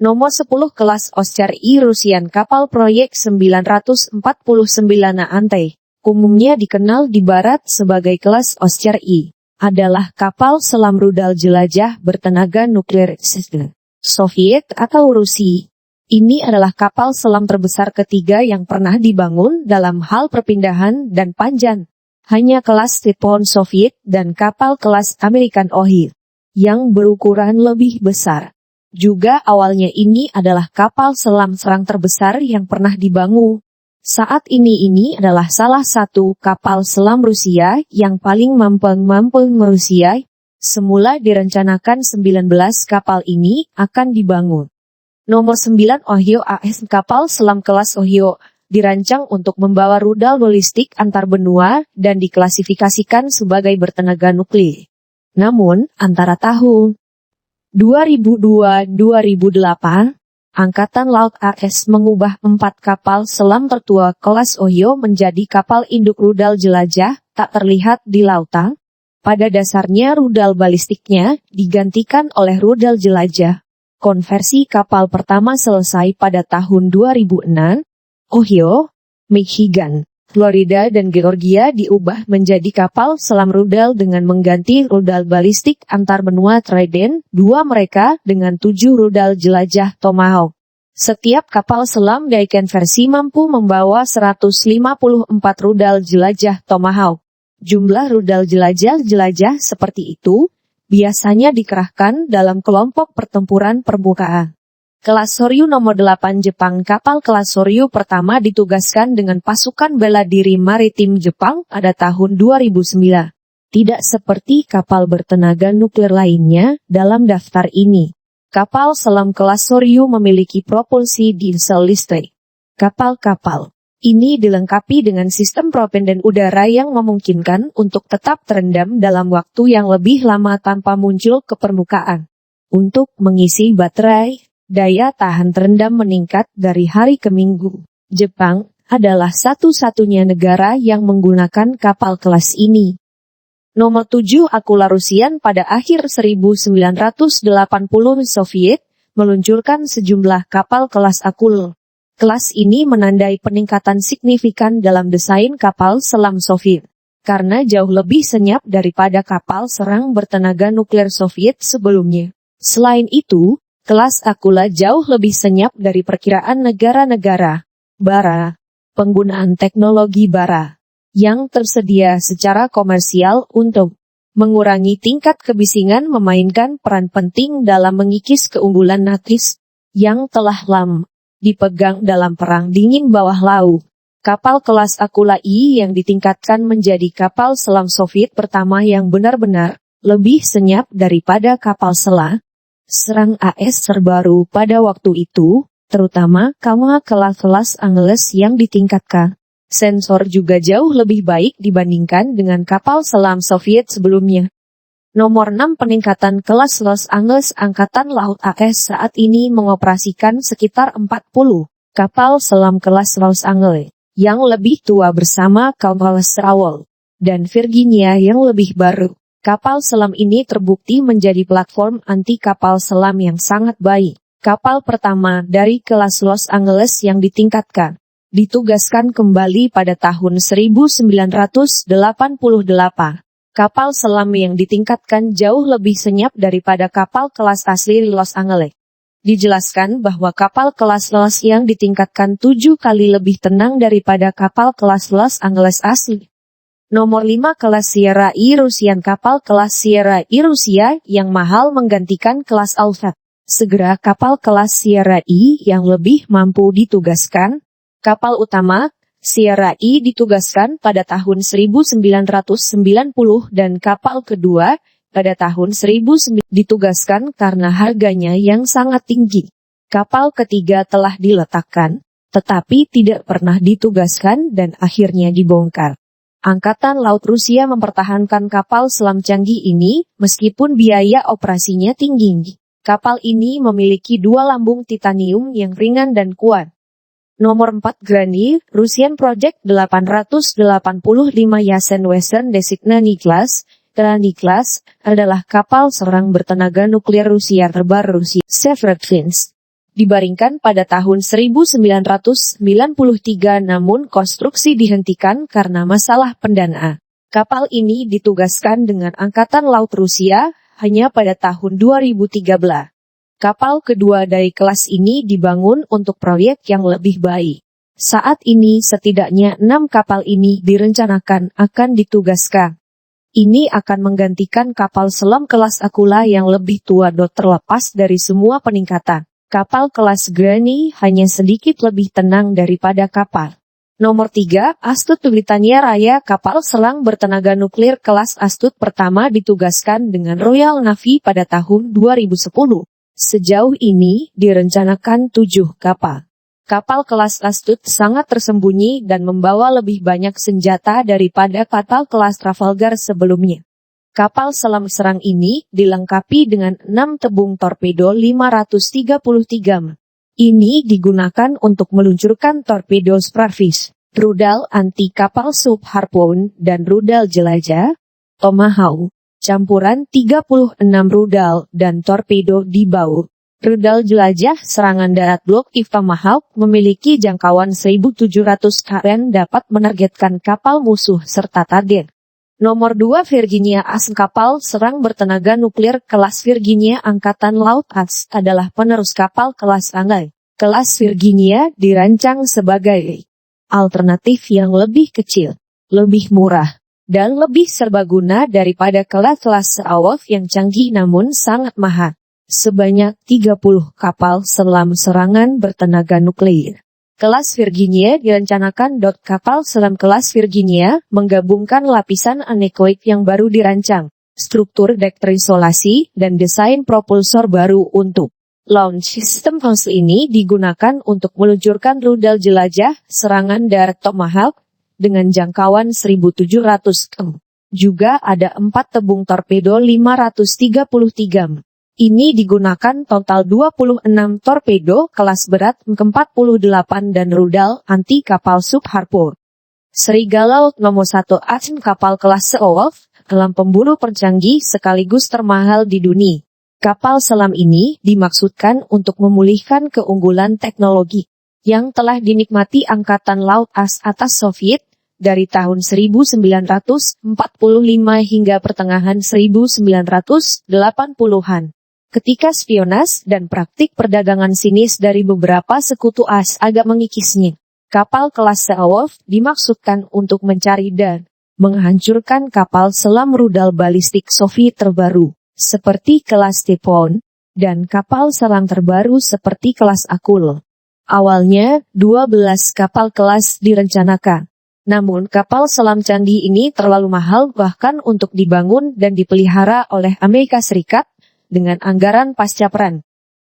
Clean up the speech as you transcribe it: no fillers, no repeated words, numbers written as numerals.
Nomor 10 kelas Oscar I Rusian kapal proyek 949 Ante, umumnya dikenal di barat sebagai kelas Oscar I, adalah kapal selam rudal jelajah bertenaga nuklir Soviet atau Rusia. Ini adalah kapal selam terbesar ketiga yang pernah dibangun dalam hal perpindahan dan panjang. Hanya kelas Typhoon Soviet dan kapal kelas American Ohio yang berukuran lebih besar. Juga awalnya ini adalah kapal selam serang terbesar yang pernah dibangun. Saat ini adalah salah satu kapal selam Rusia yang paling mampu Rusia. Semula direncanakan 19 kapal ini akan dibangun. Nomor 9 Ohio AS kapal selam kelas Ohio dirancang untuk membawa rudal balistik antar benua dan diklasifikasikan sebagai bertenaga nuklir. Namun, antara tahun 2002-2008, Angkatan Laut AS mengubah 4 kapal selam tertua kelas Ohio menjadi kapal induk rudal jelajah tak terlihat di lautan. Pada dasarnya rudal balistiknya digantikan oleh rudal jelajah. Konversi kapal pertama selesai pada tahun 2006. Ohio, Michigan, Florida dan Georgia diubah menjadi kapal selam rudal dengan mengganti rudal balistik antar benua Trident, 2 mereka dengan 7 rudal jelajah Tomahawk. Setiap kapal selam dikonversi mampu membawa 154 rudal jelajah Tomahawk. Jumlah rudal jelajah seperti itu biasanya dikerahkan dalam kelompok pertempuran permukaan. Kelas Soryu nomor 8 Jepang kapal kelas Soryu pertama ditugaskan dengan pasukan bela diri maritim Jepang pada tahun 2009. Tidak seperti kapal bertenaga nuklir lainnya dalam daftar ini. Kapal selam kelas Soryu memiliki propulsi diesel listrik. Kapal-kapal ini dilengkapi dengan sistem propellan udara yang memungkinkan untuk tetap terendam dalam waktu yang lebih lama tanpa muncul ke permukaan. Untuk mengisi baterai, daya tahan terendam meningkat dari hari ke minggu. Jepang adalah satu-satunya negara yang menggunakan kapal kelas ini. Nomor 7 Akula Rusian pada akhir 1980 Soviet meluncurkan sejumlah kapal kelas Akula. Kelas ini menandai peningkatan signifikan dalam desain kapal selam Soviet, karena jauh lebih senyap daripada kapal serang bertenaga nuklir Soviet sebelumnya. Selain itu, kelas Akula jauh lebih senyap dari perkiraan negara-negara Barat. Penggunaan teknologi Barat yang tersedia secara komersial untuk mengurangi tingkat kebisingan memainkan peran penting dalam mengikis keunggulan NATIS yang telah lama dipegang dalam Perang Dingin bawah laut. Kapal kelas Akula I yang ditingkatkan menjadi kapal selam Soviet pertama yang benar-benar lebih senyap daripada kapal selam serang AS terbaru pada waktu itu, terutama kelas Angeles yang ditingkatkan. Sensor juga jauh lebih baik dibandingkan dengan kapal selam Soviet sebelumnya. Nomor 6 peningkatan kelas Los Angeles Angkatan Laut AS saat ini mengoperasikan sekitar 40 kapal selam kelas Los Angeles yang lebih tua bersama kapal Sewol dan Virginia yang lebih baru. Kapal selam ini terbukti menjadi platform anti kapal selam yang sangat baik. Kapal pertama dari kelas Los Angeles yang ditingkatkan, ditugaskan kembali pada tahun 1988. Kapal selam yang ditingkatkan jauh lebih senyap daripada kapal kelas asli Los Angeles. Dijelaskan bahwa kapal kelas Los yang ditingkatkan 7 kali lebih tenang daripada kapal kelas Los Angeles asli. Nomor 5 kelas Sierra I Rusian kapal kelas Sierra I Rusia yang mahal menggantikan kelas Alpha. Segera kapal kelas Sierra I yang lebih mampu ditugaskan. Kapal utama Sierra I ditugaskan pada tahun 1990 dan kapal kedua pada tahun 1900 ditugaskan karena harganya yang sangat tinggi. Kapal ketiga telah diletakkan, tetapi tidak pernah ditugaskan dan akhirnya dibongkar. Angkatan Laut Rusia mempertahankan kapal selam canggih ini meskipun biaya operasinya tinggi. Kapal ini memiliki 2 lambung titanium yang ringan dan kuat. Nomor 4 Grandi, Russian Project 885 Yasen Western Designation Class. Grandi Class adalah kapal serang bertenaga nuklir Rusia terbaru Rusia. Severodvinsk dibaringkan pada tahun 1993, namun konstruksi dihentikan karena masalah pendanaan. Kapal ini ditugaskan dengan Angkatan Laut Rusia hanya pada tahun 2013. Kapal kedua dari kelas ini dibangun untuk proyek yang lebih baik. Saat ini setidaknya 6 kapal ini direncanakan akan ditugaskan. Ini akan menggantikan kapal selam kelas Aquila yang lebih tua. Terlepas dari semua peningkatan, kapal kelas Granny hanya sedikit lebih tenang daripada kapal. Nomor 3, Astute Britania Raya. Kapal selam bertenaga nuklir kelas Astute pertama ditugaskan dengan Royal Navy pada tahun 2010. Sejauh ini direncanakan 7 kapal. Kapal kelas Astute sangat tersembunyi dan membawa lebih banyak senjata daripada kapal kelas Trafalgar sebelumnya. Kapal selam serang ini dilengkapi dengan 6 tabung torpedo 533. Ini digunakan untuk meluncurkan torpedo Starfish, rudal anti kapal sub Harpoon, dan rudal jelajah Tomahawk, campuran 36 rudal dan torpedo di baut. Rudal jelajah serangan darat Block IV Tomahawk memiliki jangkauan 1.700 km, dapat menargetkan kapal musuh serta target. Nomor 2, Virginia AS. Kapal serang bertenaga nuklir kelas Virginia Angkatan Laut AS adalah penerus kapal kelas Anggai. Kelas Virginia dirancang sebagai alternatif yang lebih kecil, lebih murah, dan lebih serbaguna daripada kelas-kelas Seawolf yang canggih namun sangat mahal. Sebanyak 30 kapal selam serangan bertenaga nuklir. Kelas Virginia direncanakan. Kapal selam kelas Virginia menggabungkan lapisan anekoik yang baru dirancang, struktur dek terisolasi, dan desain propulsor baru untuk launch system. Konsep ini digunakan untuk meluncurkan rudal jelajah serangan darat Tomahawk dengan jangkauan 1.700 km. Juga ada 4 tabung torpedo 533. Ini digunakan total 26 torpedo kelas berat Mk-48 dan rudal anti kapal sub Harpoon. Serigala nomor 1 AS. Kapal kelas Seawolf, selam pemburu tercanggih sekaligus termahal di dunia. Kapal selam ini dimaksudkan untuk memulihkan keunggulan teknologi yang telah dinikmati Angkatan Laut AS atas Soviet dari tahun 1945 hingga pertengahan 1980-an. Ketika spionase dan praktik perdagangan sinis dari beberapa sekutu AS agak mengikisnya, kapal kelas Seawolf dimaksudkan untuk mencari dan menghancurkan kapal selam rudal balistik Soviet terbaru, seperti kelas Typhoon, dan kapal selam terbaru seperti kelas Aquila. Awalnya, 12 kapal kelas direncanakan. Namun kapal selam canggih ini terlalu mahal bahkan untuk dibangun dan dipelihara oleh Amerika Serikat, dengan anggaran pasca perang.